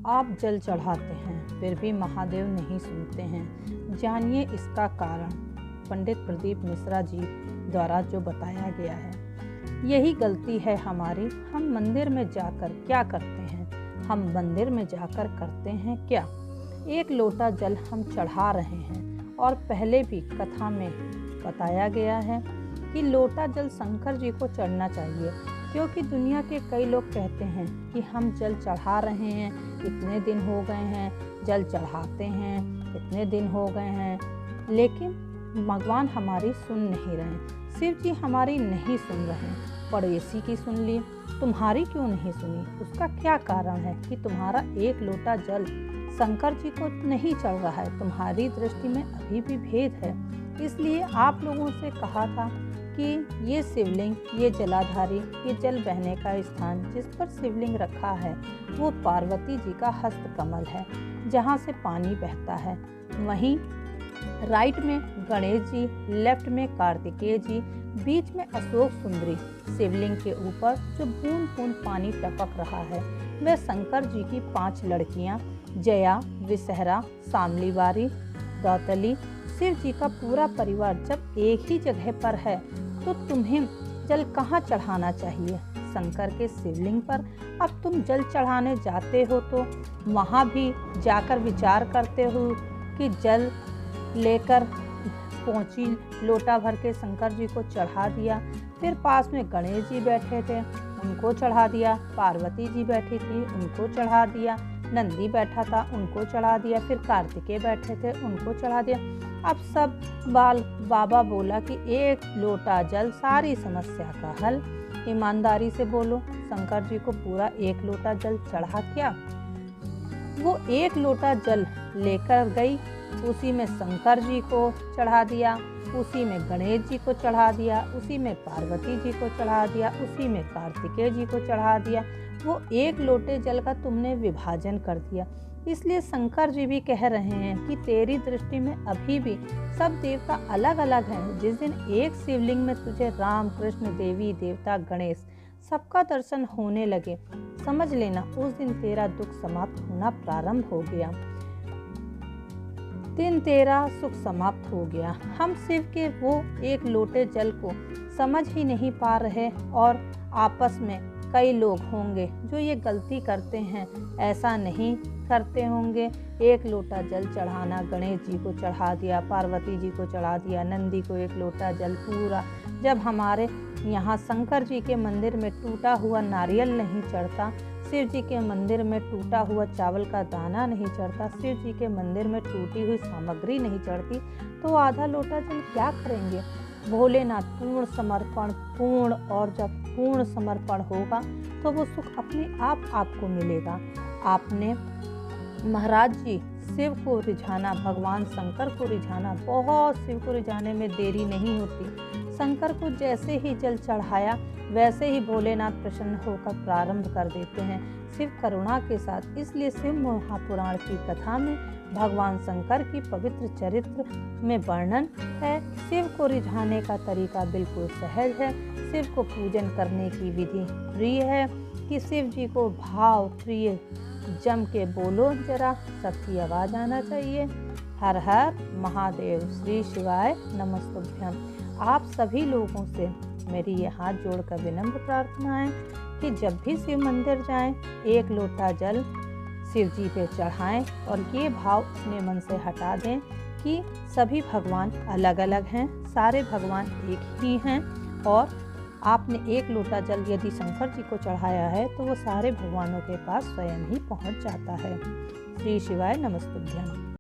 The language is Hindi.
आप जल चढ़ाते हैं फिर भी महादेव नहीं सुनते हैं, जानिए इसका कारण। पंडित प्रदीप मिश्रा जी द्वारा जो बताया गया है, यही गलती है हमारी। हम मंदिर में जाकर क्या करते हैं? हम मंदिर में जाकर करते हैं क्या? एक लोटा जल हम चढ़ा रहे हैं और पहले भी कथा में बताया गया है कि लोटा जल शंकर जी को चढ़ना चाहिए, क्योंकि दुनिया के कई लोग कहते हैं कि हम जल चढ़ा रहे हैं, इतने दिन हो गए हैं, जल चढ़ाते हैं, इतने दिन हो गए हैं, लेकिन भगवान हमारी सुन नहीं रहे। शिव जी हमारी नहीं सुन रहे, पड़ोसी की सुन ली, तुम्हारी क्यों नहीं सुनी? उसका क्या कारण है कि तुम्हारा एक लोटा जल शंकर जी को नहीं चढ़ रहा है? तुम्हारी दृष्टि में अभी भी भेद है। इसलिए आप लोगों से कहा था कि ये शिवलिंग, ये जलाधारी, ये जल बहने का स्थान जिस पर शिवलिंग रखा है वो पार्वती जी का हस्त कमल है, जहाँ से पानी बहता है। वहीं राइट में गणेश जी, लेफ्ट में कार्तिकेय जी, बीच में अशोक सुंदरी। शिवलिंग के ऊपर जो बूंद बूंद पानी टपक रहा है वह शंकर जी की 5 लड़कियां जया, विषहरा, सामलीवारी, दौतली, शिव जी का पूरा परिवार जब एक ही जगह पर है तो तुम्हें जल कहाँ चढ़ाना चाहिए? शंकर के शिवलिंग पर। अब तुम जल चढ़ाने जाते हो तो वहाँ भी जाकर विचार करते हो कि जल लेकर पहुँची, लोटा भर के शंकर जी को चढ़ा दिया, फिर पास में गणेश जी बैठे थे उनको चढ़ा दिया, पार्वती जी बैठी थी उनको चढ़ा दिया, नंदी बैठा था उनको चढ़ा दिया, फिर कार्तिकेय बैठे थे उनको चढ़ा दिया। अब सब बाबा बोला कि एक लोटा जल सारी समस्या का हल। ईमानदारी से बोलो, शंकर जी को पूरा एक लोटा जल चढ़ा क्या? वो एक लोटा जल लेकर गई, उसी में शंकर जी को चढ़ा दिया, उसी में गणेश जी को चढ़ा दिया, उसी में पार्वती जी को चढ़ा दिया, उसी में कार्तिकेय जी को चढ़ा दिया। वो एक लोटे जल का तुमने विभाजन कर दिया। इसलिए शंकर जी भी कह रहे हैं कि तेरी दृष्टि में अभी भी सब देवता अलग अलग हैं। जिस दिन एक शिवलिंग में तुझे राम, कृष्ण, देवी देवता, गणेश सबका दर्शन होने लगे, समझ लेना उस दिन तेरा दुख समाप्त होना प्रारंभ हो गया, दिन तेरा सुख समाप्त हो गया। हम शिव के वो एक लोटे जल को समझ ही नहीं पा रहे और आपस में कई लोग होंगे जो ये गलती करते हैं, ऐसा नहीं करते होंगे। एक लोटा जल चढ़ाना, गणेश जी को चढ़ा दिया, पार्वती जी को चढ़ा दिया, नंदी को एक लोटा जल पूरा। जब हमारे यहाँ शंकर जी के मंदिर में टूटा हुआ नारियल नहीं चढ़ता, शिव जी के मंदिर में टूटा हुआ चावल का दाना नहीं चढ़ता, शिव जी के मंदिर में टूटी हुई सामग्री नहीं चढ़ती, तो आधा लोटा जल क्या करेंगे? भोलेनाथ पूर्ण समर्पण, पूर्ण, और जब पूर्ण समर्पण होगा तो वो सुख अपने आप आपको मिलेगा। आपने महाराज जी शिव को रिझाना, भगवान शंकर को रिझाना, बहुत शिव को रिझाने में देरी नहीं होती। शंकर को जैसे ही जल चढ़ाया वैसे ही भोलेनाथ प्रसन्न होकर प्रारंभ कर देते हैं शिव करुणा के साथ। इसलिए शिव महापुराण की कथा में भगवान शंकर की पवित्र चरित्र में वर्णन है। शिव को रिझाने का तरीका बिल्कुल सहज है। शिव को पूजन करने की विधि प्रिय है कि शिव जी को भाव प्रिय जम के बोलो जरा, सबकी आवाज आना चाहिए। हर हर महादेव, श्री शिवाय नमस्तुभ्यम। आप सभी लोगों से मेरी ये हाथ जोड़कर विनम्र प्रार्थना है कि जब भी शिव मंदिर जाएं, एक लोटा जल शिव जी पे चढ़ाएं और ये भाव अपने मन से हटा दें कि सभी भगवान अलग अलग हैं, सारे भगवान एक ही हैं। और आपने एक लोटा जल यदि शंकर जी को चढ़ाया है तो वो सारे भगवानों के पास स्वयं ही पहुंच जाता है। श्री शिवाय नमस्तुभ्यम।